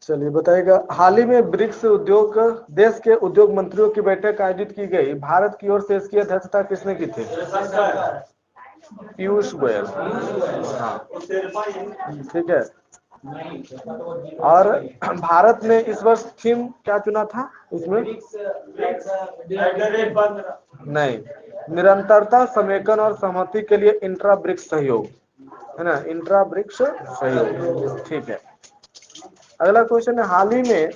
चलिए बताइएगा, हाल ही में ब्रिक्स उद्योग देश के उद्योग मंत्रियों की बैठक आयोजित की गई, भारत की ओर से इसकी अध्यक्षता किसने की थी? पीयूष गोयल। हाँ ठीक है। और भारत ने इस वर्ष थीम क्या चुना था इसमें? नहीं, निरंतरता, समेकन और सहमति के लिए इंट्रा ब्रिक्स सहयोग, है ना, इंट्रा ब्रिक्स सहयोग। ठीक है। अगला क्वेश्चन है, हाल ही में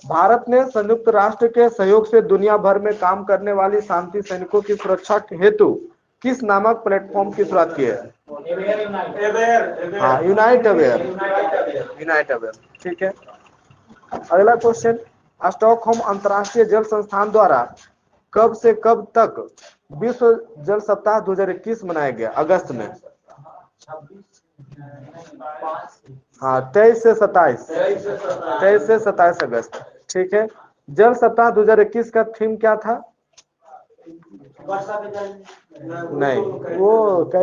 भारत ने संयुक्त राष्ट्र के सहयोग से दुनिया भर में काम करने वाली शांति सैनिकों की सुरक्षा हेतु किस नामक प्लेटफॉर्म की शुरुआत की है? हाँ, यूनाइट अवेयर। यूनाइट अवेयर, ठीक है। अगला क्वेश्चन, स्टॉकहोम अंतर्राष्ट्रीय जल संस्थान द्वारा कब से कब तक विश्व जल सप्ताह 2021 मनाया गया? अगस्त में। हाँ, 23 से 27, 23 से 27 अगस्त। ठीक है। जल सप्ताह 2021 का थीम क्या था? नहीं, वो क्या,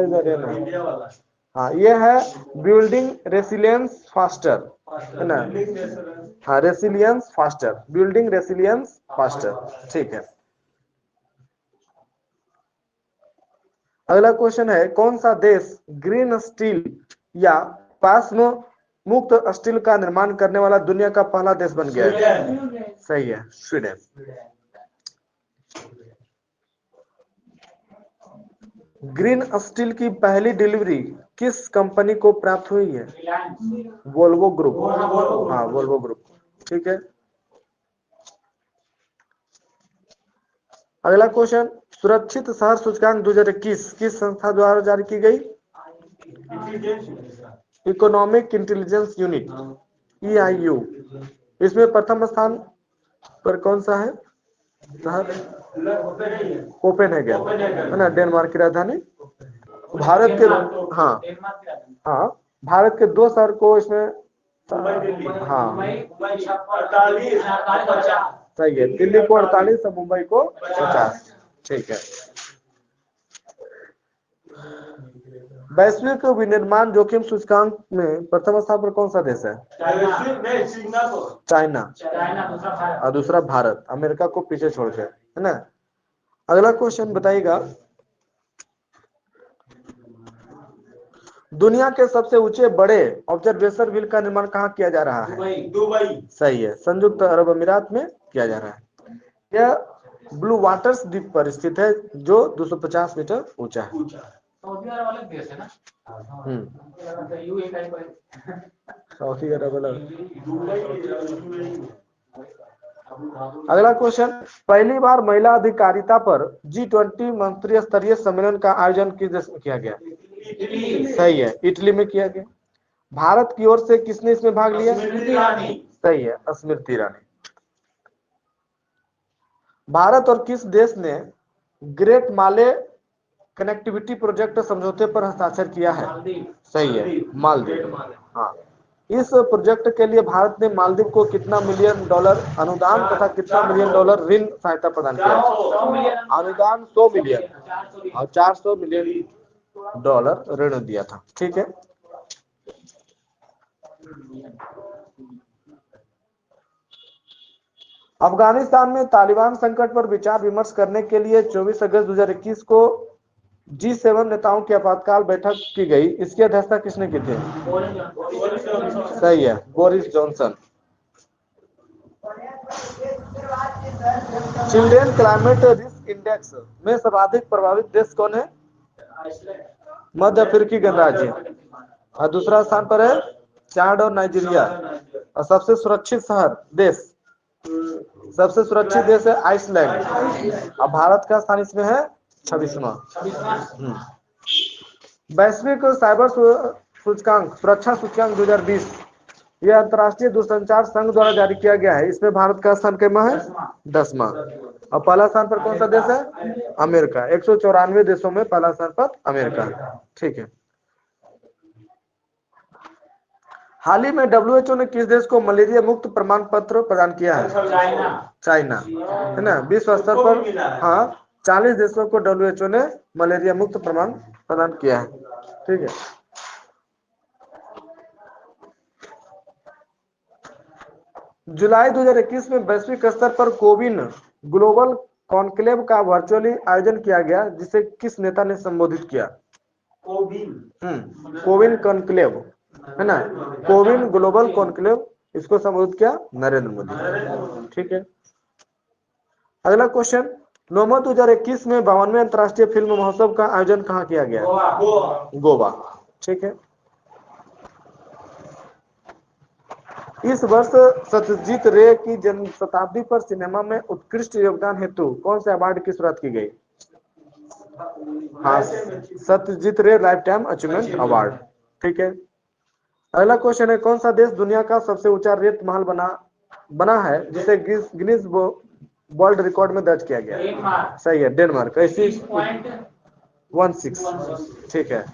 हाँ ये है बिल्डिंग रेसिलियंस फास्टर, है ना। हाँ, resilience faster, building resilience faster. ठीक है। अगला क्वेश्चन है, कौन सा देश ग्रीन स्टील या पास्म मुक्त स्टील का निर्माण करने वाला दुनिया का पहला देश बन गया है? सही है, स्वीडन। ग्रीन स्टील की पहली डिलीवरी किस कंपनी को प्राप्त हुई है? Volvo group. हाँ, वोल्वो ग्रुप। ठीक है। अगला क्वेश्चन, सुरक्षित शहर सूचकांक 2021 किस संस्था द्वारा जारी की गई? Economic intelligence unit, EIU। इसमें प्रथम स्थान पर कौन सा है शहर? कोपेनहेगन, है ना, डेनमार्क की राजधानी। भारत के, हाँ हाँ, भारत के 2 शहर को इसमें, हाँ सही है, दिल्ली को 48 और मुंबई को 50। ठीक है। वैश्विक विनिर्माण जोखिम सूचकांक में प्रथम स्थान पर कौन सा देश है? चाइना, और दूसरा भारत, अमेरिका को पीछे छोड़कर, है ना। अगला क्वेश्चन बताइएगा, दुनिया के सबसे ऊंचे बड़े ऑब्जर्वेशन व्हील का निर्माण कहाँ किया जा रहा है? दुबई। सही है, संयुक्त अरब अमीरात में किया जा रहा है। यह ब्लू वाटर्स द्वीप पर स्थित है जो 250 मीटर ऊंचा है। सऊदी अरब वाले देश है ना? सऊदी अरब वाला। अगला क्वेश्चन, पहली बार महिला अधिकारिता पर G20 मंत्री स्तरीय सम्मेलन का आयोजन किस देश में किया गया? सही है, इटली में किया गया। भारत की ओर से किसने इसमें भाग लिया? सही है, स्मृति ईरानी। भारत और किस देश ने ग्रेट माले कनेक्टिविटी प्रोजेक्ट समझौते पर हस्ताक्षर किया है? सही है, मालदीव। हाँ, इस प्रोजेक्ट के लिए भारत ने मालदीव को कितना मिलियन डॉलर अनुदान तथा कितना मिलियन डॉलर ऋण सहायता प्रदान किया? अनुदान 100 मिलियन और 400 मिलियन डॉलर ऋण दिया था। ठीक है। अफगानिस्तान में तालिबान संकट पर विचार विमर्श करने के लिए 24 अगस्त 2021 को G7 नेताओं की आपातकाल बैठक की गई, इसकी अध्यक्षता किसने की थी? सही है, Boris Johnson. Children climate risk index में सर्वाधिक प्रभावित देश कौन है? मध्य अफ्रीकी गणराज्य, और दूसरा स्थान पर है चाड और नाइजीरिया। और सबसे सुरक्षित शहर देश, सबसे सुरक्षित देश है आइसलैंड, और भारत का स्थान इसमें है 26वां। वैश्विक साइबर सूचकांक, सुरक्षा सूचकांक 2020, यह अंतर्राष्ट्रीय दूरसंचार संघ द्वारा जारी किया गया है। इसमें भारत का स्थान कितना है? 10वां। और पहला स्थान पर कौन सा देश है? अमेरिका। 194 देशों में पहला स्थान पर अमेरिका। ठीक है। हाल ही में WHO ने किस देश को मलेरिया मुक्त प्रमाण पत्र प्रदान किया है? चाइना, है ना। विश्व स्तर पर हाँ 40 देशों को WHO ने मलेरिया मुक्त प्रमाण प्रदान किया है। ठीक है। जुलाई 2021 में वैश्विक स्तर पर कोविन ग्लोबल कॉन्क्लेव का वर्चुअली आयोजन किया गया, जिसे किस नेता ने संबोधित किया? कोविन कॉन्क्लेव है ना, कोविन ग्लोबल कॉन्क्लेव, इसको संबोधित किया नरेंद्र मोदी। ठीक है, अगला क्वेश्चन, नवंबर 2021 में 52वें अंतर्राष्ट्रीय फिल्म महोत्सव का आयोजन कहाँ किया गया? गोवा। ठीक है, इस वर्ष सत्यजीत रे की जन्म शताब्दी पर सिनेमा में उत्कृष्ट योगदान हेतु कौन से अवार्ड की शुरुआत की गई? हाँ, सत्यजीत रे लाइफ टाइम अचीवमेंट अवार्ड। ठीक है, अगला क्वेश्चन है, कौन सा देश दुनिया का सबसे ऊंचा रेत महल बना है जिसे गिनीज वर्ल्ड रिकॉर्ड में दर्ज किया गया? सही है, डेनमार्क। 21.16। ठीक है,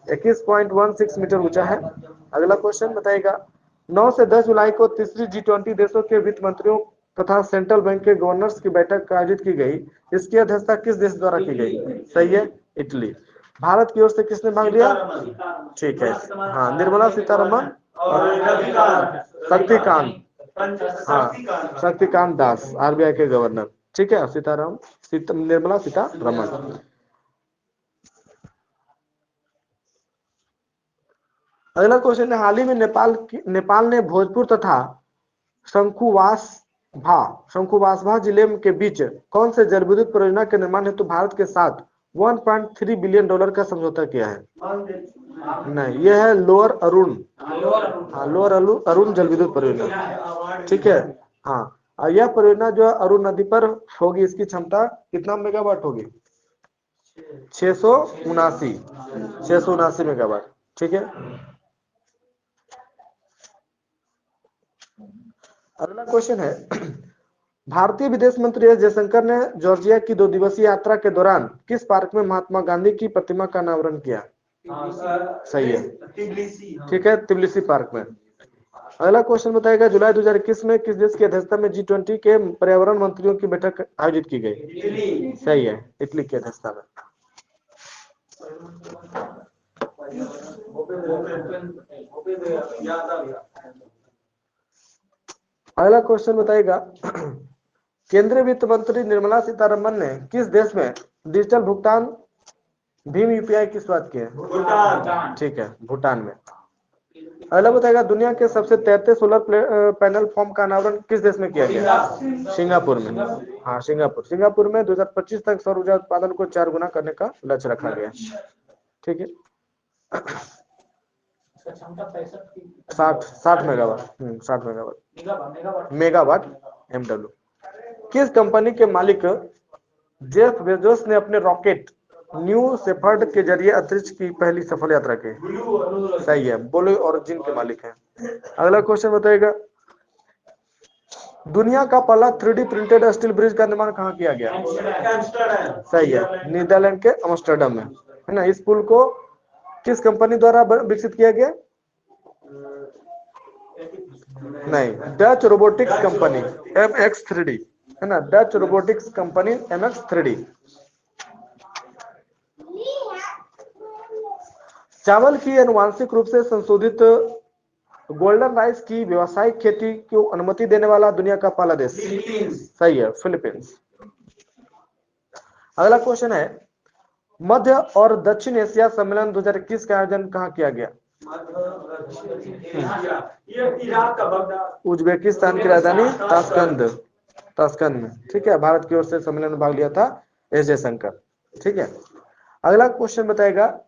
21.16 मीटर ऊंचा है। अगला क्वेश्चन बताइएगा, 9 से 10 जुलाई को तीसरी G20 देशों के वित्त मंत्रियों तथा सेंट्रल बैंक के गवर्नर्स की बैठक आयोजित की गई। इसकी अध्यक्षता किस देश द्वारा की गई? सही है, इटली। भारत की ओर से किसने भाग लिया? ठीक है, हाँ, निर्मला सीतारमन और शक्तिकांत, हाँ, शक्तिकांत दास, RBI के गवर्नर। ठीक है, निर्मला सीतारमन। अगला क्वेश्चन है, हाल ही में नेपाल ने भोजपुर तथा शंखुवासभा जिले के बीच कौन से जल विद्युत परियोजना के निर्माण हेतु भारत के साथ $1.3 बिलियन का समझौता किया है? नहीं, यह है लोअर अरुण, लोअर अरुण जल विद्युत परियोजना। ठीक है, हाँ, और यह परियोजना जो अरुण नदी पर होगी, इसकी क्षमता कितना मेगावाट होगी? 679 मेगावाट। ठीक है, अगला क्वेश्चन है, भारतीय विदेश मंत्री एस जयशंकर ने जॉर्जिया की 2 दिवसीय यात्रा के दौरान किस पार्क में महात्मा गांधी की प्रतिमा का अनावरण किया? सही है, ठीक है, तिबिलिसी पार्क में। अगला क्वेश्चन बताएगा, जुलाई 2021 में किस देश की अध्यक्षता में G20 के पर्यावरण मंत्रियों की बैठक आयोजित की गई? सही है, इटली की अध्यक्षता में। अगला क्वेश्चन बताएगा, केंद्रीय वित्त मंत्री निर्मला सीतारमन ने किस देश में डिजिटल भुगतान भीम UPI की शुरुआत की है? भूटान। ठीक है, भूटान में। अगला बताएगा, दुनिया के सबसे तैरते सोलर पैनल फॉर्म का अनावरण किस देश में किया गया? सिंगापुर में। हाँ, सिंगापुर में 2025 तक सौर ऊर्जा उत्पादन को 4 गुना करने का लक्ष्य रखा गया। ठीक है, 60 मेगावाट MW। किस कंपनी के मालिक जेफ बेजोस ने अपने रॉकेट न्यू शेफर्ड के जरिए अंतरिक्ष की पहली सफल यात्रा की? सही है, ब्लू ओरिजिन के मालिक हैं। अगला क्वेश्चन बताइएगा, दुनिया का पहला 3D प्रिंटेड स्टील ब्रिज का निर्माण कहाँ किया गया? सही है, नीदरलैंड के एम्स्टर्डम में, है ना। इस पुल को किस कंपनी द्वारा विकसित किया गया? नहीं, डच रोबोटिक्स कंपनी MX3D, है ना, डच रोबोटिक्स कंपनी MX3D। चावल की अनुवांशिक रूप से संशोधित गोल्डन राइस की व्यावसायिक खेती को अनुमति देने वाला दुनिया का पहला देश? सही है, फिलीपींस। अगला क्वेश्चन है, मध्य और दक्षिण एशिया सम्मेलन 2021 का आयोजन कहाँ किया गया? उज्बेकिस्तान की राजधानी ताशकंद में। ठीक है, भारत की ओर से सम्मेलन में भाग लिया था एस जयशंकर। ठीक है, अगला क्वेश्चन बताएगा,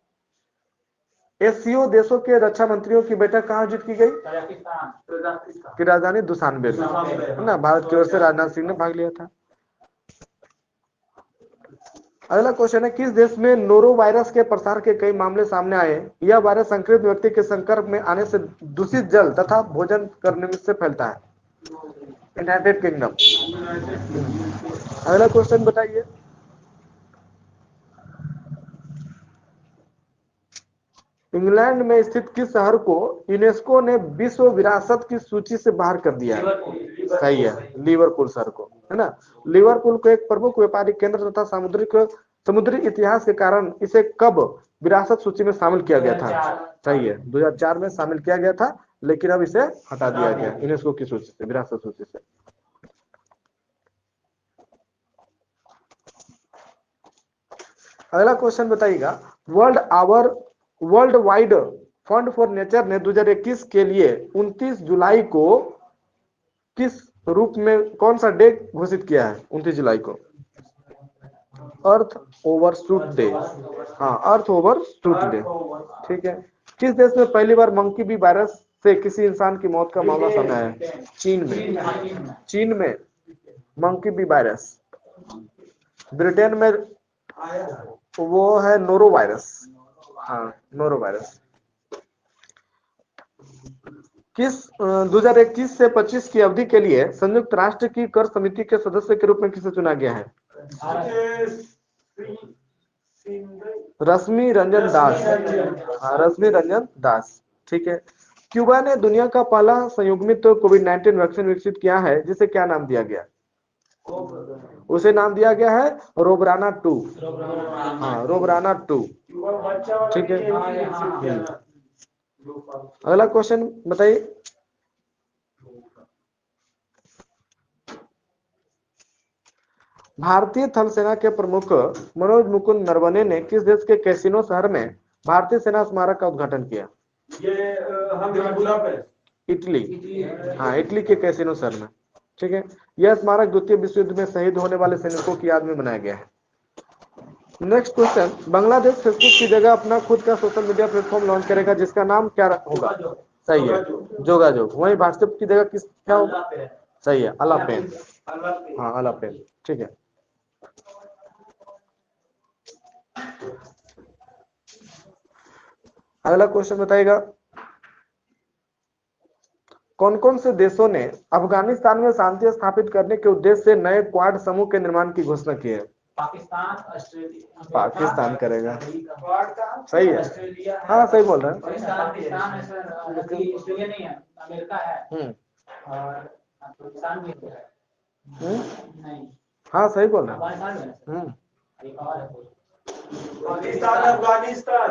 एससीओ देशों के रक्षा मंत्रियों की बैठक कहाँ आयोजित की गई? की राजधानी दुशानबे में, है ना। भारत की ओर से राजनाथ सिंह ने भाग लिया था। अगला क्वेश्चन है, किस देश में नोरो वायरस के प्रसार के कई मामले सामने आए? यह वायरस संक्रमित व्यक्ति के संपर्क में आने से दूषित जल तथा भोजन करने से फैलता है? United kingdom. अगला क्वेश्चन बताइए, इंग्लैंड में स्थित किस शहर को यूनेस्को ने विश्व विरासत की सूची से बाहर कर दिया है? सही है, लिवरपूल शहर को, है ना। लिवरपूल को एक प्रमुख व्यापारिक केंद्र तथा समुद्री इतिहास के कारण इसे कब विरासत सूची में शामिल किया गया था? सही है, 2004 में शामिल किया गया था लेकिन अब इसे हटा दिया गया यूनेस्को की सूची से, विरासत सूची से। अगला क्वेश्चन बताइएगा, world wide fund for nature ने 2021 के लिए 29 जुलाई को किस रूप में कौन सा डे घोषित किया है? 29 जुलाई को अर्थ ओवरशूट डे। हाँ, अर्थ ओवरशूट डे। ठीक है। किस देश में पहली बार मंकी बी वायरस से किसी इंसान की मौत का मामला सामने आया है? चीन में। चीन में मंकी बी वायरस। ब्रिटेन में वो है नोरो वायरस। हाँ, नोरो वायरस। किस 2021 से 25 की अवधि के लिए संयुक्त राष्ट्र की कर समिति के सदस्य के रूप में किसे चुना गया है? रश्मि रंजन दास। हाँ, रश्मि रंजन दास। ठीक है। क्यूबा ने दुनिया का पहला संयुग्मित कोविड-19 वैक्सीन विकसित किया है, जिसे क्या नाम दिया गया? उसे नाम दिया गया है रोबराना 2। हाँ, रोबराना 2। ठीक है। अगला क्वेश्चन बताइए। भारतीय थल सेना के प्रमुख मनोज मुकुंद नरवणे ने किस देश के कैसीनो शहर में भारतीय सेना स्मारक का उद्घाटन किया? इटली। हाँ, इटली के कैसीनो शहर में। ठीक है। यह स्मारक द्वितीय विश्व युद्ध में शहीद होने वाले सैनिकों की याद में बनाया गया है। नेक्स्ट क्वेश्चन, बांग्लादेश फेसबुक की जगह अपना खुद का सोशल मीडिया प्लेटफॉर्म लॉन्च करेगा, जिसका नाम क्या होगा? सही है, जोगाजोग। वहीं व्हाट्सएप की जगह किस क्या होगा? सही है, अलापेन। हाँ, अलापेन। ठीक है। अगला क्वेश्चन बताइएगा, कौन कौन से देशों ने अफगानिस्तान में शांति स्थापित करने के उद्देश्य से नए क्वाड समूह के निर्माण की घोषणा की है? पाकिस्तान, ऑस्ट्रेलिया। पाकिस्तान करेगा। सही है। हाँ, सही बोल रहे हैं। ऑस्ट्रेलिया नहीं है, अमेरिका है। और पाकिस्तान भी है। नहीं। हाँ, सही बोल रहे हैं। पाकिस्तान, अफगानिस्तान,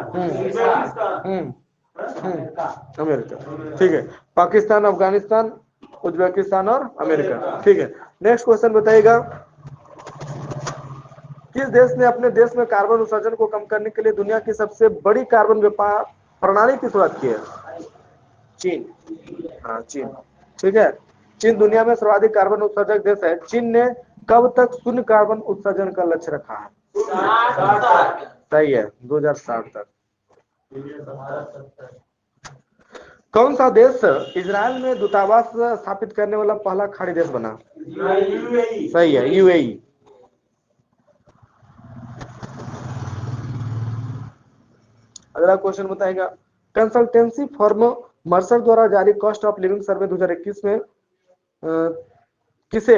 अमेरिका। ठीक है। पाकिस्तान, अफगानिस्तान, उज्बेकिस्तान और अमेरिका। ठीक है। नेक्स्ट क्वेश्चन बताइएगा, किस देश ने अपने देश में कार्बन उत्सर्जन को कम करने के लिए दुनिया की सबसे बड़ी कार्बन व्यापार प्रणाली की शुरुआत की है? चीन। हाँ, चीन। ठीक है। चीन दुनिया में सर्वाधिक कार्बन उत्सर्जक देश है। चीन ने कब तक शून्य कार्बन उत्सर्जन का लक्ष्य रखा है? सही है, 2060 तक। कौन सा देश इजराइल में दूतावास स्थापित करने वाला पहला खाड़ी देश बना? सही है, यूएई। अगला क्वेश्चन बताएगा, कंसल्टेंसी फर्म मर्सर द्वारा जारी कॉस्ट ऑफ लिविंग सर्वे 2021 में किसे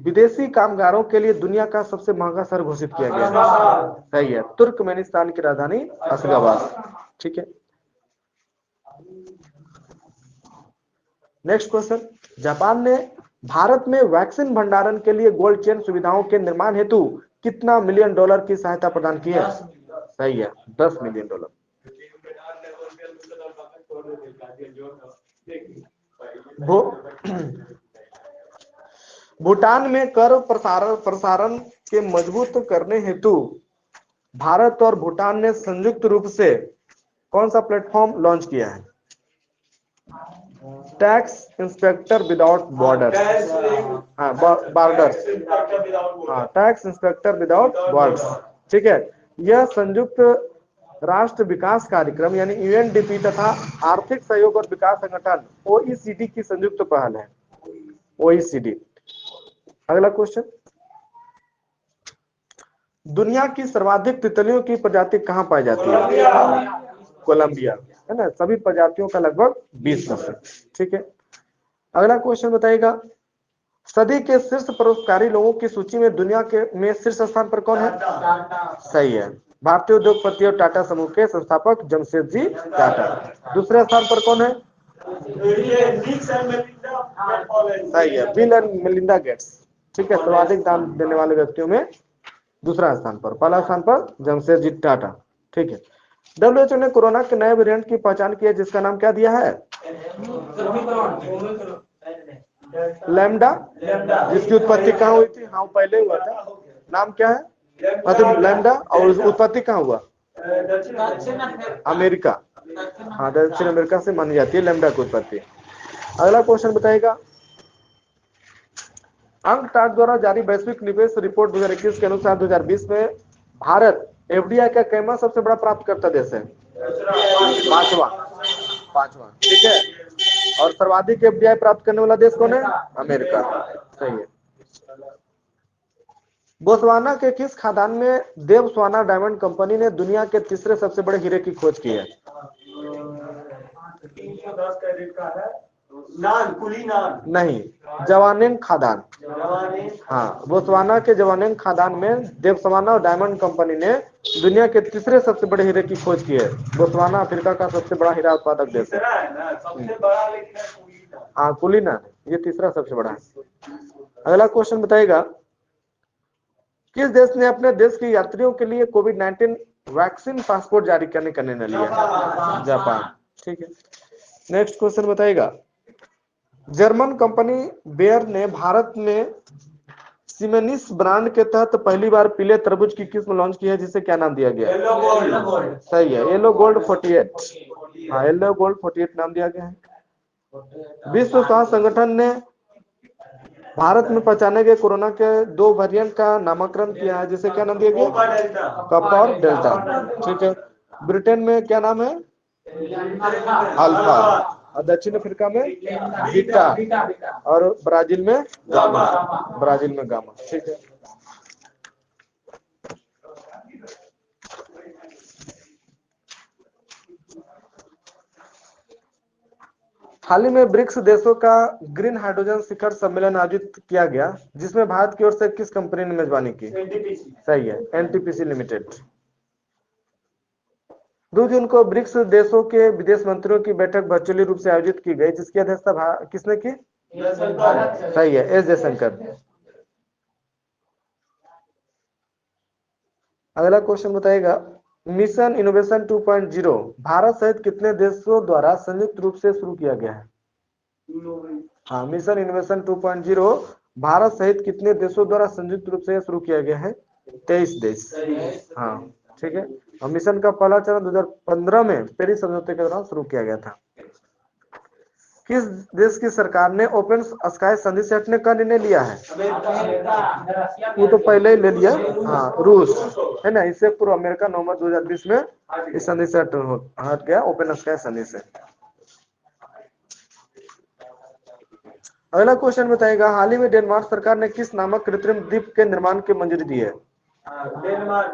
विदेशी कामगारों के लिए दुनिया का सबसे महंगा शहर घोषित किया गया? सही है, तुर्कमेनिस्तान की राजधानी अशगाबाद। ठीक है। नेक्स्ट क्वेश्चन, जापान ने भारत में वैक्सीन भंडारण के लिए कोल्ड चेन सुविधाओं के निर्माण हेतु कितना मिलियन डॉलर की सहायता प्रदान की है? सही है, 10 मिलियन डॉलर। भूटान में कर प्रसारण के मजबूत करने हेतु भारत और भूटान ने संयुक्त रूप से कौन सा प्लेटफॉर्म लॉन्च किया है? Tax inspector without borders. हाँ, बॉर्डर्स। हाँ, टैक्स इंस्पेक्टर विदाउट बॉर्डर्स। ठीक है। यह संयुक्त राष्ट्र विकास कार्यक्रम यानी यूएनडीपी तथा आर्थिक सहयोग और विकास संगठन ओईसीडी की संयुक्त पहल है। ओईसीडी। अगला क्वेश्चन, दुनिया की सर्वाधिक तितलियों की प्रजाति कहां पाई जाती है? कोलंबिया, है ना। सभी प्रजातियों का लगभग 20%। ठीक है। अगला क्वेश्चन बताइएगा, सदी के शीर्ष परोपकारी लोगों की सूची में दुनिया के में शीर्ष स्थान पर कौन है? सही है, भारतीय उद्योगपति और टाटा समूह के संस्थापक जमशेदजी टाटा। दूसरे स्थान पर कौन है? सही है, बिल एंड मेलिंडा गेट्स। ठीक है, सर्वाधिक दान देने वाले व्यक्तियों में दूसरा स्थान पर। पहला स्थान पर जमशेदजी टाटा। ठीक है। WHO ने कोरोना के नए वेरिएंट की पहचान की है, जिसका नाम क्या दिया है? लैम्डा, जिसकी उत्पत्ति कहाँ हुई थी? हाँ पहले हुआ था, नाम क्या है? मतलब लैम्डा, और उत्पत्ति कहाँ हुआ? अमेरिका, हाँ दक्षिण अमेरिका से मानी जाती है लैम्डा की उत्पत्ति। अगला क्वेश्चन बताइएगा, अंकटाड द्वारा जारी वैश्विक निवेश रिपोर्ट 2021 के अनुसार 2020 में भारत एफडीआई का कैमा सबसे बड़ा प्राप्तकर्ता देश है? पांचवा, ठीक है। और सर्वाधिक एफडीआई प्राप्त करने वाला देश कौन है? अमेरिका, सही है। बोत्सवाना के किस खादान में देवस्वाना डायमंड कंपनी ने दुनिया के तीसरे सबसे बड़े हीरे की खोज की है? 310 कैरेट का है, कुली नहीं, जवानेंग खादान। हाँ, बोत्सवाना के जवानेंग खादान में देवस्वाना और डायमंड कंपनी ने दुनिया के तीसरे सबसे बड़े हीरे की खोज की है। बोत्सवाना अफ्रीका का सबसे बड़ा हीरा उत्पादक देश है। हाँ कुलीना, ये तीसरा सबसे बड़ा है। अगला क्वेश्चन बताइएगा, किस देश ने अपने देश के यात्रियों के लिए कोविड-19 वैक्सीन पासपोर्ट जारी करने का निर्णय लिया? जापान, ठीक है। नेक्स्ट क्वेश्चन बताइएगा, जर्मन कंपनी बेयर ने भारत में सिमेनिस ब्रांड के तहत पहली बार पीले तरबूज की किस्म लॉन्च की है, जिसे क्या नाम दिया गया? येलो गोल्ड, सही है, येलो गोल्ड 48। हाँ, येलो गोल्ड 48 नाम दिया गया है। विश्व स्वास्थ्य संगठन ने भारत में पहचाने गए कोरोना के 2 वेरिएंट का नामकरण किया है, जिसे क्या नाम दिया गया? कप्पा और डेल्टा, ठीक है। ब्रिटेन में क्या नाम है? अल्फा, और दक्षिण अफ्रीका में बीटा, और ब्राजील में गामा, ठीक है। हाल ही में ब्रिक्स देशों का ग्रीन हाइड्रोजन शिखर सम्मेलन आयोजित किया गया, जिसमें भारत की ओर से किस कंपनी ने मेजबानी की? एनटीपीसी, सही है, एनटीपीसी लिमिटेड। 2 जून को ब्रिक्स देशों के विदेश मंत्रियों की बैठक वर्चुअली रूप से आयोजित की गई, जिसकी अध्यक्षता किसने की? सही है, एस जयशंकर। अगला क्वेश्चन बताइएगा, मिशन इनोवेशन 2.0 भारत सहित कितने देशों द्वारा संयुक्त रूप से शुरू किया गया है? हाँ, मिशन इनोवेशन 2.0 भारत सहित कितने देशों द्वारा संयुक्त रूप से शुरू किया गया है? 23 देश। हाँ, ठीक है। और मिशन का पहला चरण 2015 में पेरिस समझौते के दौरान शुरू किया गया था। किस देश की सरकार ने ओपन स्काई संधि से हटने का निर्णय लिया है? वो तो पहले ही ले लिया, हाँ, रूस है ना। इससे पूर्व अमेरिका नवंबर 2020 में इस संधि से हट गया, ओपन स्काई संधि से। अगला क्वेश्चन बताइएगा, हाल ही में डेनमार्क सरकार ने किस नामक कृत्रिम द्वीप के निर्माण की मंजूरी दी है? डेनमार्क,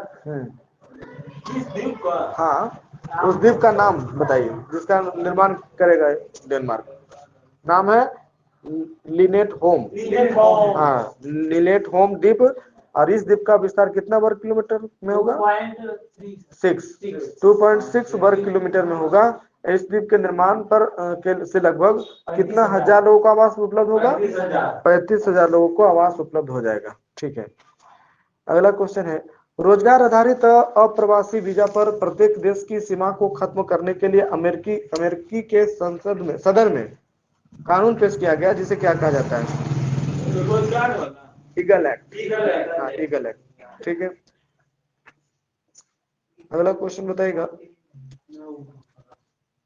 किस द्वीप का? हाँ, उस द्वीप का नाम बताइए जिसका निर्माण करेगा डेनमार्क। नाम है लिनेट होम। हाँ, लिनेट होम द्वीप। और इस द्वीप का विस्तार कितना वर्ग किलोमीटर में होगा? 2.6 वर्ग किलोमीटर में होगा। इस द्वीप के निर्माण पर से लगभग कितना हजार लोगों को आवास उपलब्ध होगा? 35,000 लोगों को आवास उपलब्ध हो जाएगा, ठीक है। अगला क्वेश्चन है, रोजगार आधारित अप्रवासी वीजा पर प्रत्येक देश की सीमा को खत्म करने के लिए अमेरिकी के सदन में कानून पेश किया गया, जिसे क्या कहा जाता है? Eagle act. हाँ, ईगल एक्ट, ठीक है। अगला क्वेश्चन बताइएगा,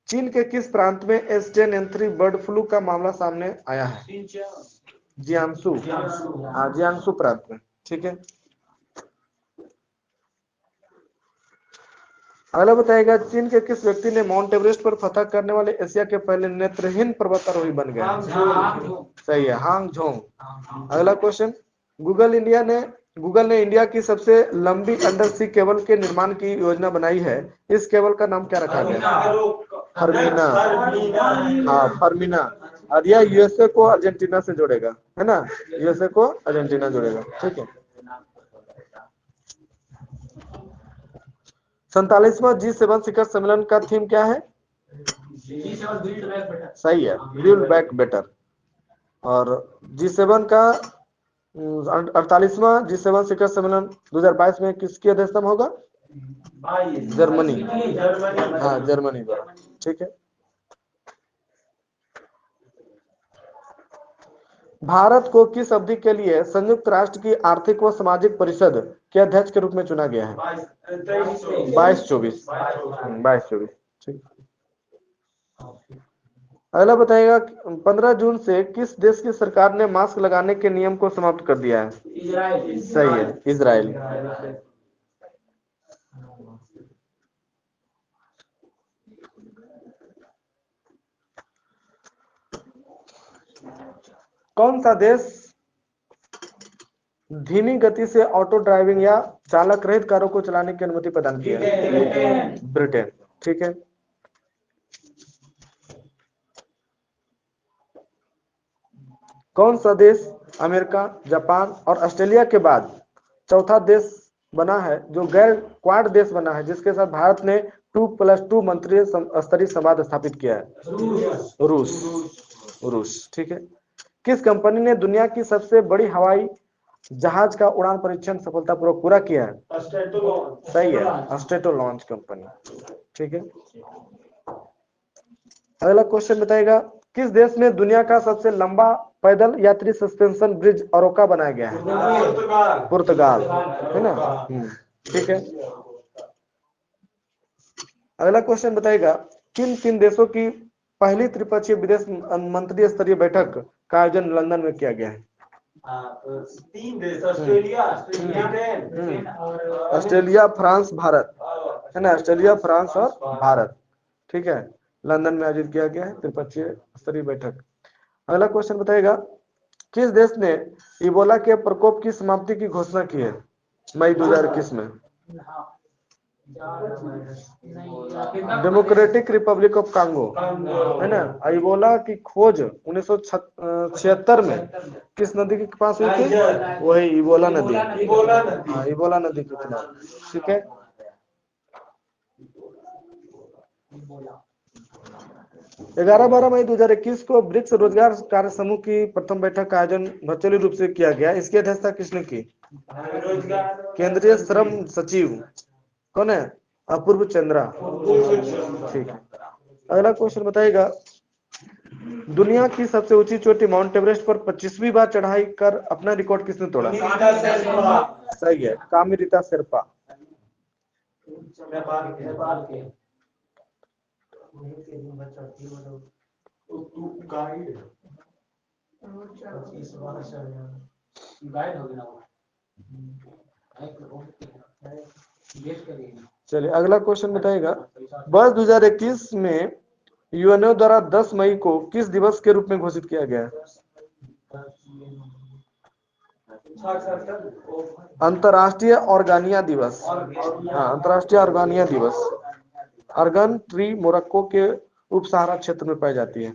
चीन के किस प्रांत में H10N3 बर्ड फ्लू का मामला सामने आया है? जियांसू, हाँ, जियांसू प्रांत में, ठीक है। अगला बताएगा, चीन के किस व्यक्ति ने माउंट एवरेस्ट पर फतह करने वाले एशिया के पहले नेत्रहीन पर्वतारोही बन गए? सही है, हांग झोंग। अगला क्वेश्चन, गूगल ने इंडिया की सबसे लंबी अंडर सी केबल के निर्माण की योजना बनाई है। इस केबल का नाम क्या रखा गया? फर्मीना, हाँ, फर्मीना। और यह यूएसए को अर्जेंटीना से जोड़ेगा, है ना, यूएसए को अर्जेंटीना जोड़ेगा, ठीक है। 47वां G7 शिखर सम्मेलन का थीम क्या है? सही है, बिल्ड बैक बेटर। और G7 का 48वां G7 शिखर सम्मेलन 2022 में किसकी अध्यक्षता में होगा? जर्मनी, हाँ, जर्मनी द्वारा, ठीक है। भारत को किस अवधि के लिए संयुक्त राष्ट्र की आर्थिक व सामाजिक परिषद के अध्यक्ष के रूप में चुना गया है? 22-24। 22-24। ठीक। अगला बताइएगा, 15 जून से किस देश की सरकार ने मास्क लगाने के नियम को समाप्त कर दिया है? सही है, इजराइल। कौन सा देश धीमी गति से ऑटो ड्राइविंग या चालक रहित कारों को चलाने की अनुमति प्रदान की है? ब्रिटेन। ठीक है। कौन सा देश अमेरिका, जापान और ऑस्ट्रेलिया के बाद चौथा देश बना है जो गैर क्वाड देश बना है जिसके साथ भारत ने 2+2 मंत्रिय स्तरीय संवाद स्थापित किया है? रूस। ठीक है। किस कंपनी ने दुनिया की सबसे बड़ी हवाई जहाज का उड़ान परीक्षण सफलतापूर्वक पूरा किया है? सही है, अस्ट्रेटो लॉन्च कंपनी। ठीक है। अगला क्वेश्चन बताएगा, किस देश में दुनिया का सबसे लंबा पैदल यात्री सस्पेंशन ब्रिज अरोका बनाया गया है? पुर्तगाल, है ना? ठीक है। अगला क्वेश्चन बताएगा, किन तीन देशों की पहली त्रिपक्षीय विदेश मंत्री स्तरीय बैठक का आयोजन लंदन में किया गया है? 3 देश, ऑस्ट्रेलिया, ऑस्ट्रेलिया, फ्रांस, भारत, है ना? ऑस्ट्रेलिया, फ्रांस और भारत। ठीक है। लंदन में आयोजित किया गया है त्रिपक्षीय स्तरीय बैठक। अगला क्वेश्चन बताएगा, किस देश ने इबोला के प्रकोप की समाप्ति की घोषणा की है मई 2021 में? डेमोक्रेटिक रिपब्लिक ऑफ कांगो, है ना? इबोला की खोज 1976 में किस नदी के पास हुई थी? वही इबोला नदी। हाँ, इबोला नदी के किनारे। ठीक है। 11-12 मई 2021 को ब्रिक्स रोजगार कार्य समूह की प्रथम बैठक का आयोजन वर्चुअली रूप से किया गया। इसकी अध्यक्षता किसने की? केंद्रीय श्रम सचिव कौन है? अपूर्व चंद्रा। ठीक है। अगला क्वेश्चन बताइएगा, दुनिया की सबसे ऊंची चोटी माउंट एवरेस्ट पर 25वीं बार चढ़ाई कर अपना रिकॉर्ड किसने तोड़ा? सही है, कामिरीता शेरपा। चलिए अगला क्वेश्चन बताइएगा, वर्ष 2021 में यूएनओ द्वारा 10 मई को किस दिवस के रूप में घोषित किया गया है? अंतर्राष्ट्रीय ऑर्गानिया दिवस। हाँ, अंतर्राष्ट्रीय ऑर्गानिया दिवस। अर्गन ट्री मोरक्को के उप सहारा क्षेत्र में पाई जाती है।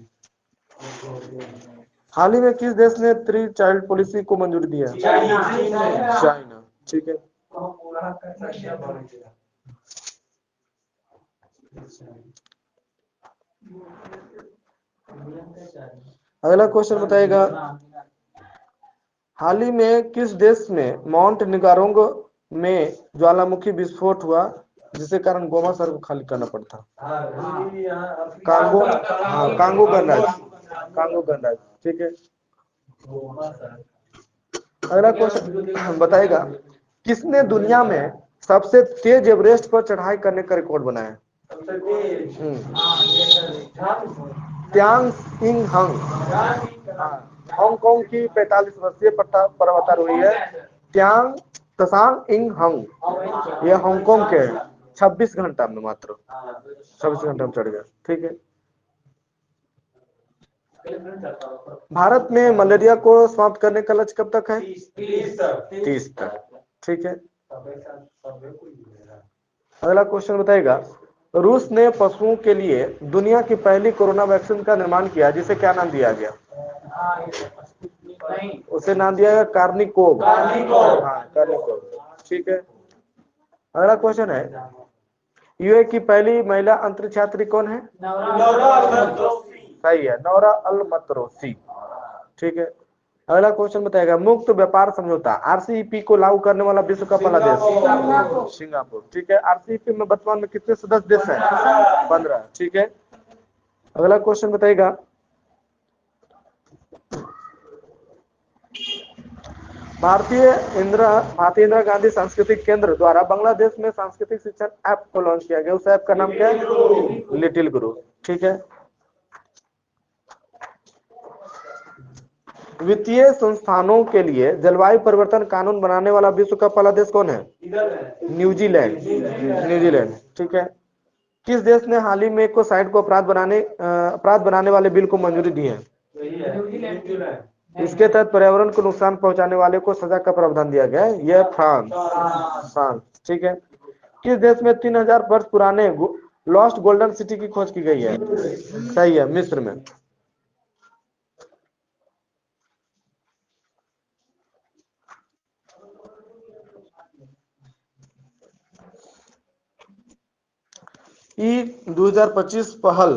हाल ही में किस देश ने 3 चाइल्ड पॉलिसी को मंजूरी दी है? चाइना। ठीक है। अगला क्वेश्चन बताइएगा, हाल ही में किस देश में माउंट निगारोंग में ज्वालामुखी विस्फोट हुआ जिसके कारण गोवा शहर को खाली करना पड़ता? कांगो। हाँ, कांगो गणराज्य। ठीक है। अगला क्वेश्चन बताएगा, किसने दुनिया में सबसे तेज एवरेस्ट पर चढ़ाई करने का रिकॉर्ड बनाया? त्यांग इंग हंग। हांगकांग की 45 वर्षीय पर्वतारोही है त्यांग तसांग इंग हंग। यह हांगकांग के 26 घंटा में मात्र 26 घंटा में चढ़ गया। ठीक है। भारत में मलेरिया को समाप्त करने का लक्ष्य कब तक है? 30 तक। ठीक है। अगला क्वेश्चन बताइएगा, रूस ने पशुओं के लिए दुनिया की पहली कोरोना वैक्सीन का निर्माण किया जिसे क्या नाम दिया गया? उसे नाम दिया गया कार्निकोव। हाँ, कार्निकोव। ठीक है। अगला क्वेश्चन है, यूए की पहली महिला अंतरिक्ष यात्री कौन है? सही है, नौरा अल मतरोसी। ठीक है। अगला क्वेश्चन बताएगा, मुक्त व्यापार समझौता आरसीईपी को लागू करने वाला विश्व का पहला देश? सिंगापुर। ठीक है। आरसीईपी में वर्तमान में कितने सदस्य देश हैं? 15। ठीक है। अगला क्वेश्चन बताइएगा, भारतीय इंदिरा गांधी सांस्कृतिक केंद्र द्वारा बांग्लादेश में सांस्कृतिक शिक्षण ऐप को लॉन्च किया गया। उस ऐप का नाम क्या है? लिटिल गुरु। ठीक है। वित्तीय संस्थानों के लिए जलवायु परिवर्तन कानून बनाने वाला विश्व का पहला देश कौन है? न्यूजीलैंड। न्यूजीलैंड। ठीक है। किस देश ने हाल ही में इकोसाइड को अपराध बनाने वाले बिल को मंजूरी दी है? इसके तहत पर्यावरण को नुकसान पहुंचाने वाले को सजा का प्रावधान दिया गया है। यह फ्रांस। फ्रांस। ठीक है। किस देश में 3000 वर्ष पुराने लॉस्ट गोल्डन सिटी की खोज की गई है? सही है, मिस्र में। ई 2025 पहल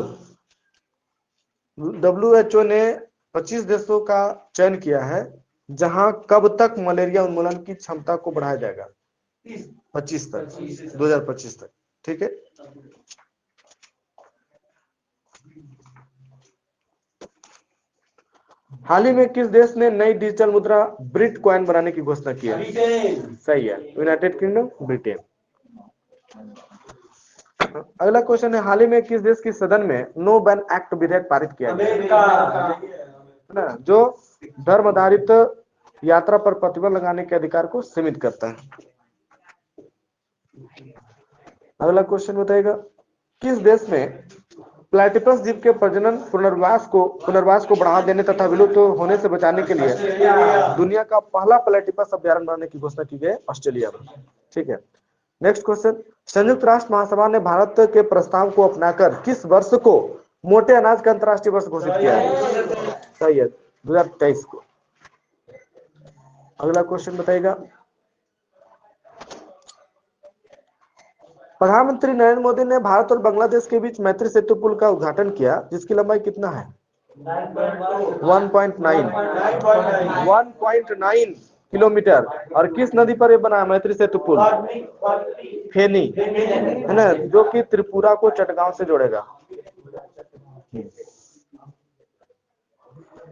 WHO ने 25 देशों का चयन किया है जहां कब तक मलेरिया उन्मूलन की क्षमता को बढ़ाया जाएगा? 25 तक, 2025 तक। ठीक है। हाल ही में किस देश ने नई डिजिटल मुद्रा ब्रिट कॉइन बनाने की घोषणा की है? सही है, यूनाइटेड किंगडम, ब्रिटेन। अगला क्वेश्चन है, हाल ही में किस देश की सदन में नो बैन एक्ट विधेयक पारित किया गया? है ना, जो धर्म आधारित यात्रा पर प्रतिबंध लगाने के अधिकार को सीमित करता है। अगला क्वेश्चन बताएगा, किस देश में प्लेटिपस जीव के प्रजनन पुनर्वास को बढ़ावा देने तथा विलुप्त होने से बचाने के लिए दुनिया का पहला प्लेटिपस अभ्यारण्य बनाने की घोषणा की गई ऑस्ट्रेलिया में। ठीक है। नेक्स्ट क्वेश्चन, संयुक्त राष्ट्र महासभा ने भारत के प्रस्ताव को अपनाकर किस वर्ष को मोटे अनाज का अंतर्राष्ट्रीय वर्ष घोषित किया है? सही है, 2023 को। अगला क्वेश्चन बताइएगा, प्रधानमंत्री नरेंद्र मोदी ने भारत और बांग्लादेश के बीच मैत्री सेतु पुल का उद्घाटन किया जिसकी लंबाई कितना है? 1.9 किलोमीटर। और किस नदी पर यह बना है मैत्री सेतु पुल? फेनी, है ना, जो कि त्रिपुरा को चटगांव से जोड़ेगा।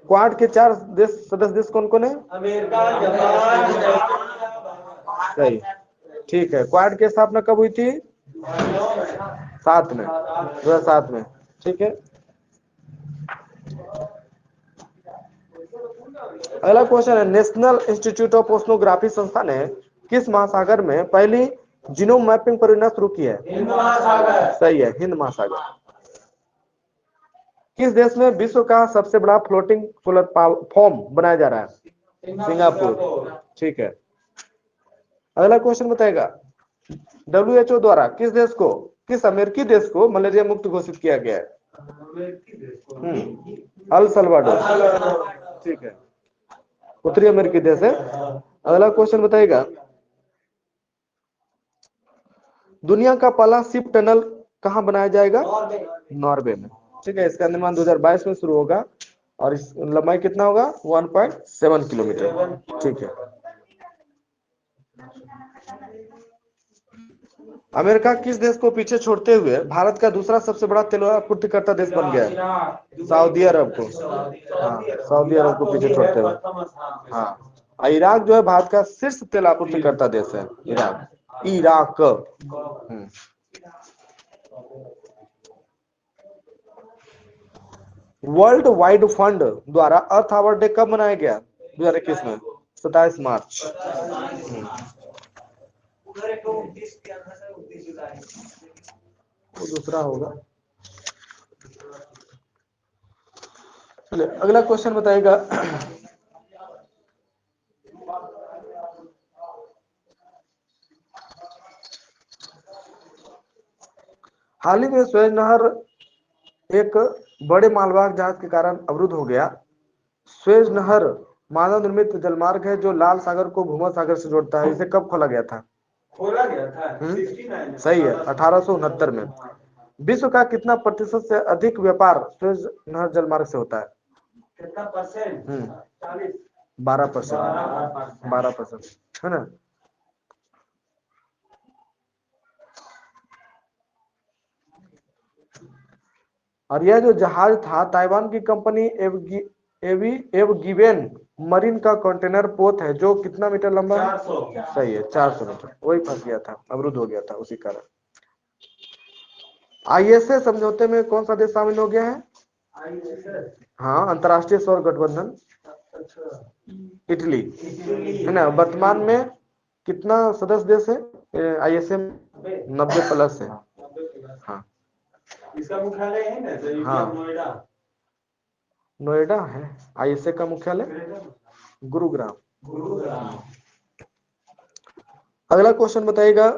क्वाड के 4 सदस्य देश कौन कौन है? अमेरिका, जापान, सही। ठीक है। क्वाड की स्थापना कब हुई थी? 7 में, 2007 में। ठीक है। अगला क्वेश्चन है, नेशनल इंस्टीट्यूट ऑफ ओशनोग्राफी संस्था ने किस महासागर में पहली जीनोम मैपिंग परियोजना शुरू की है? हिंद महासागर। सही है, हिंद महासागर। किस देश में विश्व का सबसे बड़ा फ्लोटिंग सोलर फॉर्म बनाया जा रहा है? सिंगापुर। ठीक है। अगला क्वेश्चन बताएगा, WHO द्वारा किस अमेरिकी देश को मलेरिया मुक्त घोषित किया गया है? El Salvador. ठीक है, उत्तरी अमेरिकी देश है। अगला क्वेश्चन बताइएगा, दुनिया का पहला शिप टनल कहां बनाया जाएगा? नॉर्वे में। ठीक है। इसका निर्माण 2022 में शुरू होगा और इस लंबाई कितना होगा? 1.7 किलोमीटर। ठीक है। अमेरिका किस देश को पीछे छोड़ते हुए भारत का दूसरा सबसे बड़ा तेल आपूर्तिकर्ता देश बन गया है? सऊदी अरब को। हाँ, सऊदी अरब को पीछे छोड़ते हुए। हाँ, इराक जो है भारत का शीर्ष तेल आपूर्तिकर्ता देश है। इराक। वर्ल्ड वाइड फंड द्वारा अर्थ आवर डे कब मनाया गया? 2021 में, 27 मार्च। वो दूसरा होगा। चलिए अगला क्वेश्चन बताइएगा, हाल ही में सुएज नहर एक बड़े मालवाहक जहाज के कारण अवरुद्ध हो गया। सुएज नहर मानव निर्मित जलमार्ग है जो लाल सागर को भूमध्य सागर से जोड़ता है। इसे कब खोला गया था? सही है, 1869 में। विश्व का कितना प्रतिशत से अधिक व्यापार सुएज नहर जलमार्ग से होता है? कितना परसेंट? 12%। 12%, है ना। और यह जो जहाज था ताइवान की कंपनी एवी एव गिवेन मरीन का कंटेनर पोत है जो कितना मीटर लंबा है? 400। सही है, 400 मीटर। वही फंस गया था, अवरुद्ध हो गया था उसी कारण। आईएसए समझौते में कौन सा देश शामिल हो गया है? हाँ, अंतर्राष्ट्रीय सौर गठबंधन इटली है ना। वर्तमान में कितना सदस्य देश है आईएसए में? 90 प्लस है। हाँ, इसका मुख्यालय है ना तो हाँ। नोएडा। नोएडा है आईएसए का मुख्यालय, गुरुग्राम। गुरुग्राम। अगला क्वेश्चन बताइएगा,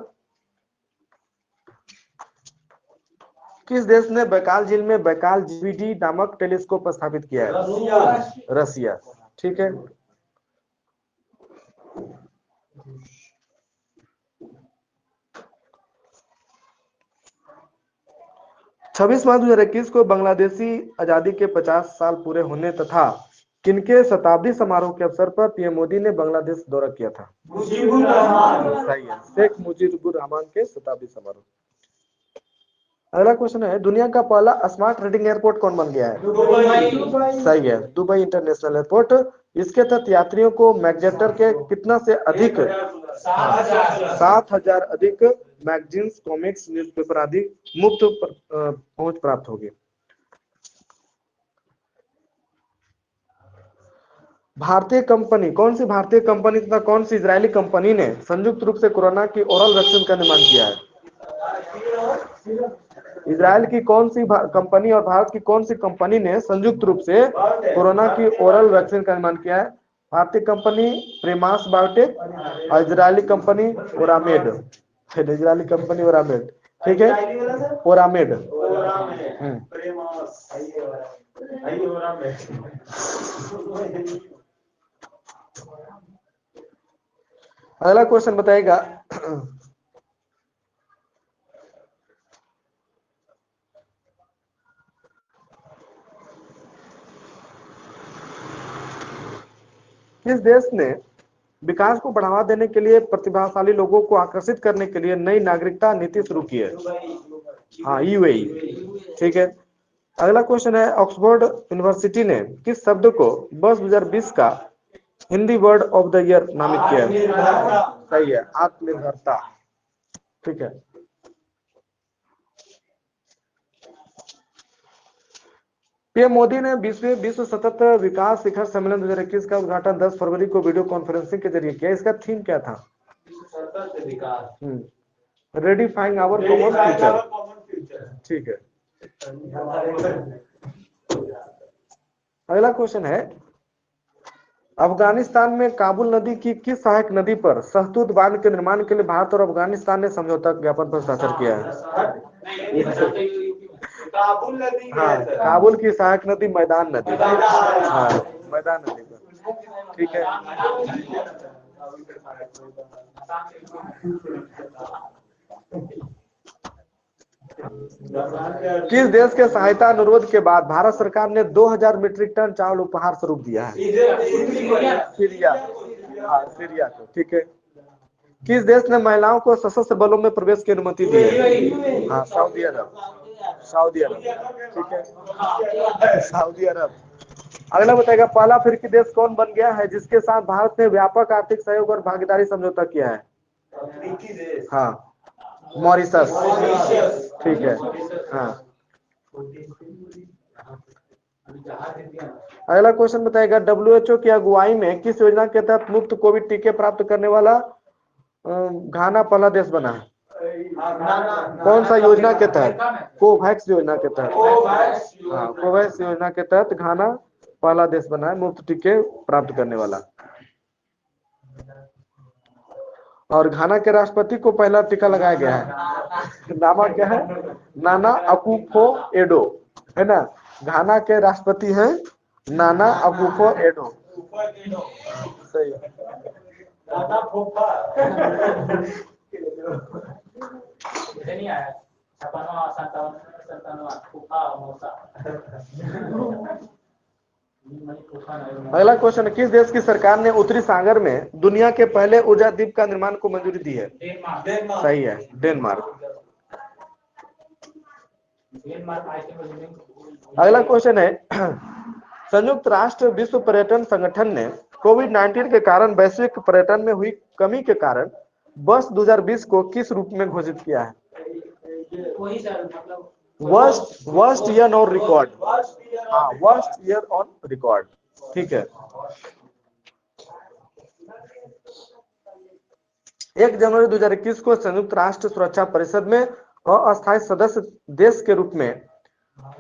किस देश ने बैकाल झील में बैकाल जीवीडी नामक टेलीस्कोप स्थापित किया है? रसिया। रसिया। ठीक है। 26 मार्च 2021 को बांग्लादेशी आजादी के 50 साल पूरे होने तथा किनके शताब्दी समारोह के अवसर पर पीएम मोदी ने बांग्लादेश दौरा किया था? मुजीबुर रहमान। सही है, शेख मुजीबुर रहमान के शताब्दी समारोह। अगला क्वेश्चन है, दुनिया का पहला स्मार्ट रीडिंग एयरपोर्ट कौन बन गया है? दुबई। सही है, दुबई इंटरनेशनल एयरपोर्ट। इसके तहत यात्रियों को मैगजेटर के कितना से अधिक 7,000 अधिक मैगजीन्स, कॉमिक्स, न्यूज़पेपर आदि मुफ्त पहुंच प्राप्त होगी। भारतीय कंपनी, कौन सी भारतीय कंपनी तथा कौन सी इजरायली कंपनी ने संयुक्त रूप से कोरोना की ओरल वैक्सीन का निर्माण किया है? इजराइल की कौन सी कंपनी और भारत की कौन सी कंपनी ने संयुक्त रूप से कोरोना की ओरल वैक्सीन का निर्माण किया है? भारतीय कंपनी प्रेमास बायोटेक और इजरायली कंपनी ओरामेड। इजरायली कंपनी ओरामेड, ठीक है, ओरामेड। अगला क्वेश्चन बताएगा, किस देश ने विकास को बढ़ावा देने के लिए प्रतिभाशाली लोगों को आकर्षित करने के लिए नई नागरिकता नीति शुरू की है? हाँ, यूएई। ठीक है। अगला क्वेश्चन है, ऑक्सफोर्ड यूनिवर्सिटी ने किस शब्द को वर्ष 2020 का Hindi word of the year नामित किया है? सही है, आत्मनिर्भरता। ठीक है। पीएम मोदी ने 20वें विश्व सतत विकास शिखर सम्मेलन 2021 का उद्घाटन 10 फरवरी को वीडियो कॉन्फ्रेंसिंग के जरिए किया। इसका थीम क्या था? सतत विकास। रेडिफाइंग आवर कॉमन फ्यूचर। ठीक है। अगला क्वेश्चन है, अफगानिस्तान में काबुल नदी की किस सहायक नदी पर शहतूत बांध के निर्माण के लिए भारत और अफगानिस्तान ने समझौता ज्ञापन पर हस्ताक्षर किया है? काबुल नदी। हाँ, काबुल की सहायक नदी मैदान नदी। हाँ, मैदान नदी पर। ठीक है। किस देश के सहायता अनुरोध के बाद भारत सरकार ने 2000 मीट्रिक टन चावल उपहार स्वरूप दिया है? सीरिया। हाँ, सीरिया को। ठीक है। किस देश ने महिलाओं को सशस्त्र बलों में प्रवेश की अनुमति दी है? हाँ, सऊदी अरब। सऊदी अरब। ठीक है, सऊदी अरब। अगला बताएगा, पहला अफ्रीकी देश कौन बन गया है जिसके साथ भारत ने व्यापक आर्थिक सहयोग और भागीदारी समझौता किया है? अफ्रीकी देश। हाँ, मॉरिशस। ठीक है। हाँ। अगला क्वेश्चन बताएगा, WHO की अगुवाई में किस योजना के तहत मुफ्त कोविड टीके प्राप्त करने वाला घाना पहला देश बना है? कौन सा योजना के तहत? कोवैक्स योजना के तहत। हाँ, कोवैक्स योजना के तहत घाना पहला देश बना है मुफ्त टीके प्राप्त करने वाला। और घाना के राष्ट्रपति को पहला टीका लगाया गया है, नाम क्या है? नाना अकुफो एडो, है ना। घाना के राष्ट्रपति हैं नाना अकुफो एडो। सही है। दादा फोफा। अगला क्वेश्चन, किस देश की सरकार ने उत्तरी सागर में दुनिया के पहले ऊर्जा द्वीप का निर्माण को मंजूरी दी है? सही है, डेनमार्क। अगला क्वेश्चन है, संयुक्त राष्ट्र विश्व पर्यटन संगठन ने कोविड-19 के कारण वैश्विक पर्यटन में हुई कमी के कारण वर्ष 2020 को किस रूप में घोषित किया है? Worst year on record. हाँ, वर्स्ट ईयर ऑन रिकॉर्ड। ठीक है। 1 जनवरी 2021 को संयुक्त राष्ट्र सुरक्षा परिषद में अस्थायी सदस्य देश के रूप में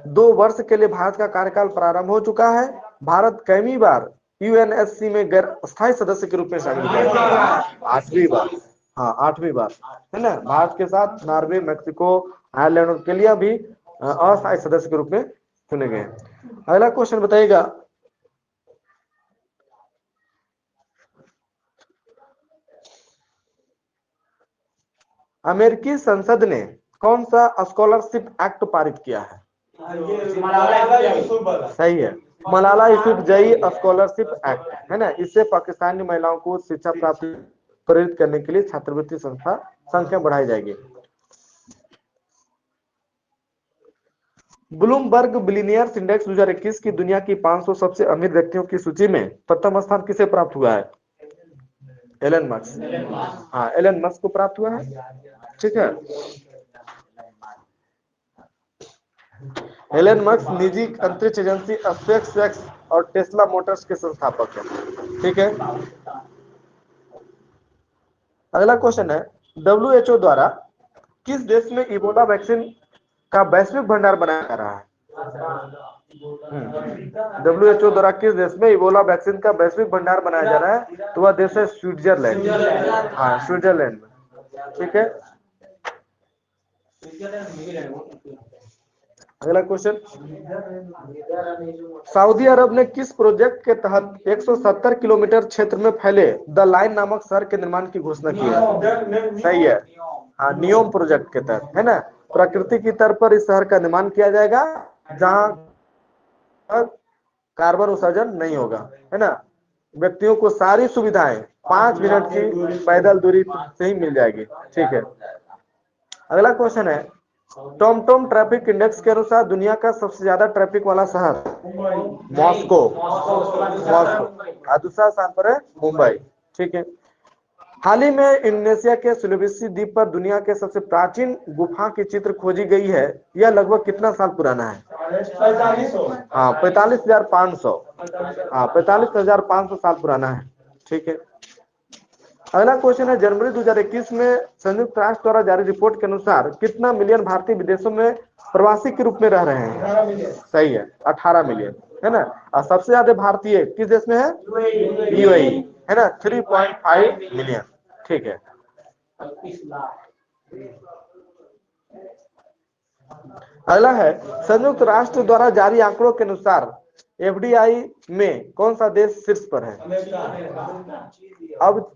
2 वर्ष के लिए भारत का कार्यकाल प्रारंभ हो चुका है। भारत कईवीं बार यूएनएससी में गैर अस्थायी सदस्य के रूप में शामिल हुआ है? 8वीं बार। हाँ, 8वीं बार है ना। भारत के साथ नॉर्वे, मेक्सिको, आयरलैंड और केलिया भी अस्थायी सदस्य के रूप में चुने गए। अगला क्वेश्चन बताइएगा, अमेरिकी संसद ने कौन सा स्कॉलरशिप एक्ट पारित किया है? सही है, मलाला यूसुफजई स्कॉलरशिप एक्ट है ना। इससे पाकिस्तानी महिलाओं को शिक्षा प्राप्त प्रेरित करने के लिए छात्रवृत्ति संस्था संख्या बढ़ाई जाएगी। ब्लूमबर्ग बिलियनियर्स इंडेक्स 2021 की दुनिया की 500 सबसे अमीर व्यक्तियों की सूची में प्रथम स्थान किसे प्राप्त हुआ है? Elon Musk. हाँ, एलन मस्क को प्राप्त हुआ है। ठीक है। एलन मस्क निजी अंतरिक्ष एजेंसी स्पेसएक्स और टेस्ला मोटर्स के संस्थापक हैं। ठीक है। अगला क्वेश्चन है, WHO द्वारा किस देश में इबोला वैक्सीन का वैश्विक भंडार बनाया जा रहा है? WHO द्वारा किस देश में इबोला वैक्सीन का वैश्विक भंडार बनाया जा रहा है? तो वह देश है स्विट्जरलैंड। हाँ, स्विट्जरलैंड में। ठीक है। अगला क्वेश्चन, सऊदी अरब ने किस प्रोजेक्ट के तहत 170 किलोमीटर क्षेत्र में फैले द लाइन नामक शहर के निर्माण की घोषणा की है? सही है। हाँ, नियोम प्रोजेक्ट के तहत है ना। प्रकृति की तर्ज पर इस शहर का निर्माण किया जाएगा जहां कार्बन उत्सर्जन नहीं होगा, है ना। व्यक्तियों को सारी सुविधाएं 5 मिनट की पैदल दूरी से ही मिल जाएगी। ठीक है। अगला क्वेश्चन है, टॉमटॉम ट्रैफिक इंडेक्स के अनुसार दुनिया का सबसे ज्यादा ट्रैफिक वाला शहर? मॉस्को। दूसरा स्थान पर है मुंबई। ठीक है। हाल ही में इंडोनेशिया के सुलेवेसी द्वीप पर दुनिया के सबसे प्राचीन गुफा की चित्र खोजी गई है। यह लगभग कितना साल पुराना है? 4500। हाँ, 45,500। हाँ, 45,500 साल पुराना है। ठीक है। अगला क्वेश्चन है, जनवरी 2021 में संयुक्त राष्ट्र द्वारा जारी रिपोर्ट के अनुसार कितना मिलियन भारतीय विदेशों में प्रवासी के रूप में रह रहे हैं? सही है, 18 मिलियन है ना। और सबसे ज्यादा भारतीय किस देश में है? यूएई है ना, 3.5 मिलियन। ठीक है। अगला है, संयुक्त राष्ट्र द्वारा जारी आंकड़ों के अनुसार एफडीआई में कौन सा देश शीर्ष पर है? अब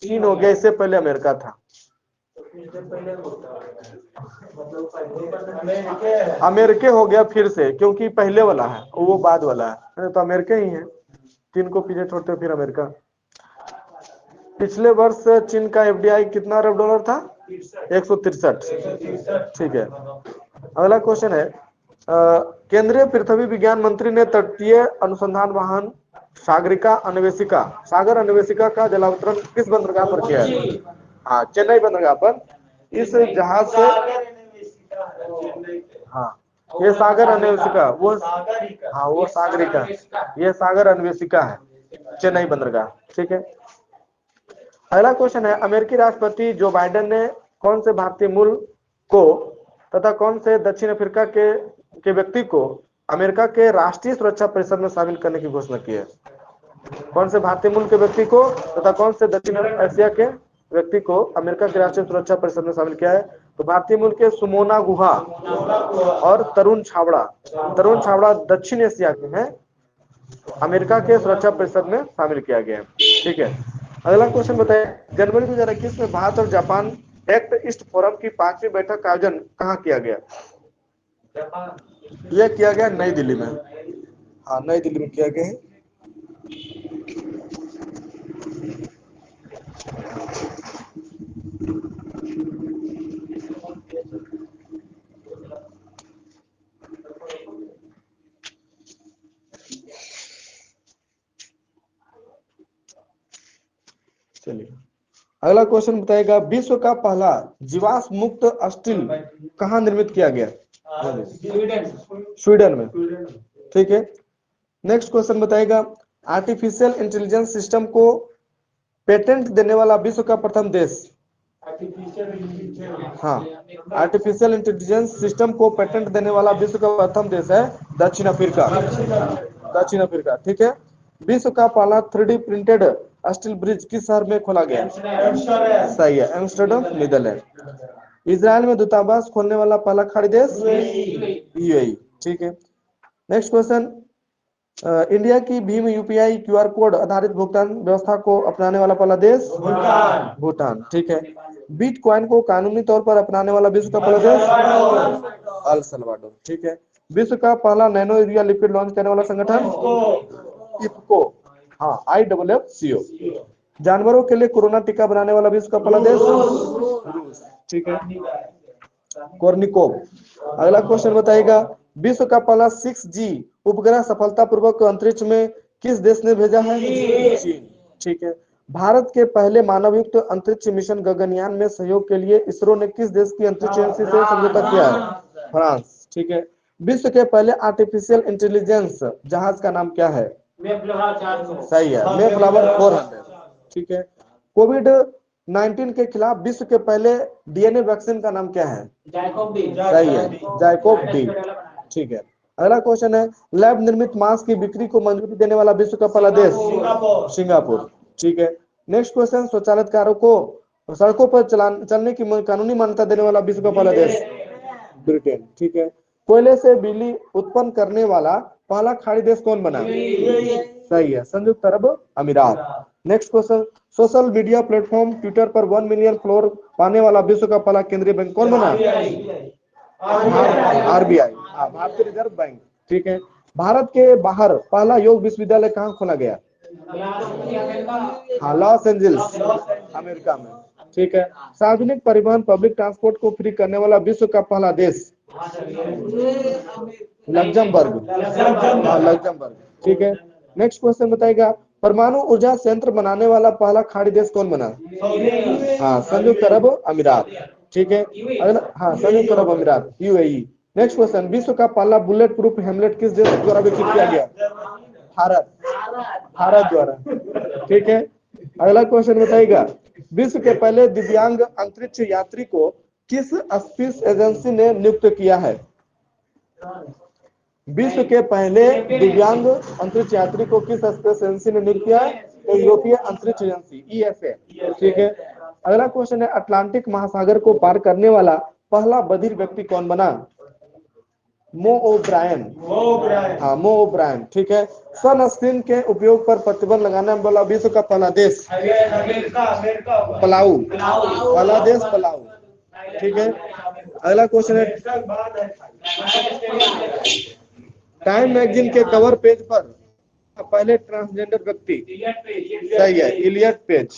चीन हो गया, इससे पहले अमेरिका था। अमेरिका हो गया फिर से, क्योंकि पहले वाला है वो बाद वाला है, तो अमेरिका ही है। चीन को पीछे छोड़ते फिर अमेरिका। पिछले वर्ष चीन का एफडीआई कितना अरब डॉलर था? 163। ठीक है। अगला क्वेश्चन है, केंद्रीय पृथ्वी विज्ञान मंत्री ने तटीय अनुसंधान वाहन सागरिका अन्वेषिका का जलावतरण किस बंदरगाह पर किया है? हाँ, चेन्नई बंदरगाह पर। इस जहाज से, हाँ, ये सागर अन्वेषिका वो, हाँ वो सागरिका, ये सागर अन्वेषिका है, चेन्नई बंदरगाह। ठीक है। अगला क्वेश्चन है, अमेरिकी राष्ट्रपति जो बाइडेन ने कौन से भारतीय मूल को तथा कौन से दक्षिण अफ्रीका के व्यक्ति को अमेरिका के राष्ट्रीय सुरक्षा परिषद में शामिल करने की घोषणा की है? कौन से भारतीय मूल के व्यक्ति को तथा कौन से दक्षिण एशिया के व्यक्ति को अमेरिका की राष्ट्रीय सुरक्षा परिषद में शामिल किया है? तो भारतीय मूल के सुमोना गुहा और तरुण छाबड़ा दक्षिण एशिया के हैं, अमेरिका के सुरक्षा परिषद में शामिल किया गया है। ठीक है। अगला क्वेश्चन बताइए, जनवरी 2021 में भारत और जापान एक्ट ईस्ट फोरम की 5वीं बैठक का आयोजन कहाँ किया गया? यह किया गया नई दिल्ली में। हाँ, नई दिल्ली में किया गया है। चलिए अगला क्वेश्चन बताएगा, विश्व का पहला जीवाश्म मुक्त स्टील कहाँ निर्मित किया गया? स्वीडन में। ठीक है। नेक्स्ट क्वेश्चन बताएगा, आर्टिफिशियल इंटेलिजेंस सिस्टम को पेटेंट देने वाला विश्व का प्रथम देश? हाँ, आर्टिफिशियल इंटेलिजेंस सिस्टम को पेटेंट देने वाला विश्व का प्रथम देश है दक्षिण अफ्रीका। दक्षिण अफ्रीका। ठीक है। विश्व का पहला 3D प्रिंटेड स्टील ब्रिज किस शहर में खोला गया? सही है, एम्स्टर्डम, नीदरलैंड। इजराइल में दूतावास खोलने वाला पहला खाड़ी देश? यूएई। ठीक है। नेक्स्ट क्वेश्चन, इंडिया की भीम यूपीआई क्यूआर कोड आधारित भुगतान व्यवस्था को अपनाने वाला पहला देश? भूटान। ठीक है। बिटकॉइन को कानूनी तौर पर अपनाने वाला विश्व का पहला देश? El Salvador. ठीक है। विश्व का पहला नैनो यूरिया लिपिड लॉन्च करने वाला संगठन? इफको। हाँ, IFFCO। जानवरों के लिए कोरोना टीका बनाने वाला विश्व का पहला देश? रूस। ठीक है, कोर्निकोव। अगला क्वेश्चन बताइएगा, विश्व का पहला 6G उपग्रह सफलतापूर्वक अंतरिक्ष में किस देश ने भेजा है? चीन। ठीक है। भारत के पहले मानवयुक्त अंतरिक्ष मिशन गगनयान में सहयोग के लिए इसरो ने किस देश की अंतरिक्ष एजेंसी से समझौता किया है? फ्रांस। ठीक है। विश्व के पहले आर्टिफिशियल इंटेलिजेंस जहाज का नाम क्या है? सही है, मेफ्लावर 400। ठीक है। कोविड-19 के खिलाफ विश्व के पहले डीएनए वैक्सीन का नाम क्या है? सही है, जाइकोव डी। ठीक है। अगला क्वेश्चन है, लैब निर्मित मांस की बिक्री को मंजूरी देने वाला विश्व का पहला देश? सिंगापुर। ठीक है। नेक्स्ट क्वेश्चन, स्वचालित कारों को सड़कों पर चलने की कानूनी मान्यता देने वाला विश्व का पहला देश? ब्रिटेन। ठीक है। कोयले से बिजली उत्पन्न करने वाला पहला खाड़ी देश कौन बना? सही है, संयुक्त अरब अमीरात। Next question, social media platform Twitter पर 1 मिलियन फॉलोअर पाने वाला विश्व का पहला केंद्रीय बैंक कौन बना? RBI, भारतीय रिजर्व बैंक। ठीक है। भारत के बाहर पहला योग विश्वविद्यालय कहाँ खोला गया? हाँ, लॉस एंजल्स, अमेरिका में। ठीक है। सार्वजनिक परिवहन पब्लिक ट्रांसपोर्ट को फ्री करने वाला विश्व का पहला देश? लग्जमबर्ग। हाँ, लग्जमबर्ग। ठीक है। नेक्स्ट क्वेश्चन बताएगा, परमाणु ऊर्जा संयंत्र बनाने वाला पहला खाड़ी देश कौन बना? हाँ, संयुक्त अरब अमीरात। ठीक है। अगला, हाँ, संयुक्त अरब अमीरात, UAE। नेक्स्ट क्वेश्चन, विश्व का पहला बुलेट प्रूफ हेमलेट किस देश द्वारा विकसित किया गया? भारत। भारत द्वारा। ठीक है। अगला क्वेश्चन बताइएगा, विश्व के पहले दिव्यांग अंतरिक्ष यात्री को किस स्पेस एजेंसी ने नियुक्त किया है? विश्व के पहले दिव्यांग अंतरिक्ष यात्री को किस स्पेस एजेंसी ने नियुक्त किया है? यूरोपीय अंतरिक्ष एजेंसी, ESA। ठीक है। अगला क्वेश्चन है, अटलांटिक महासागर को पार करने वाला पहला बधिर व्यक्ति कौन बना? मो ओब्रायन। हाँ, मो ओब्रायन। ठीक है। सनस्क्रीन के उपयोग पर प्रतिबंध लगाने वाला विश्व का पहला देश? पलाऊ। पहला देश पलाऊ। ठीक है। अगला क्वेश्चन है, टाइम मैगजीन के कवर पेज पर पहले ट्रांसजेंडर व्यक्ति? सही है, इलियट पेज।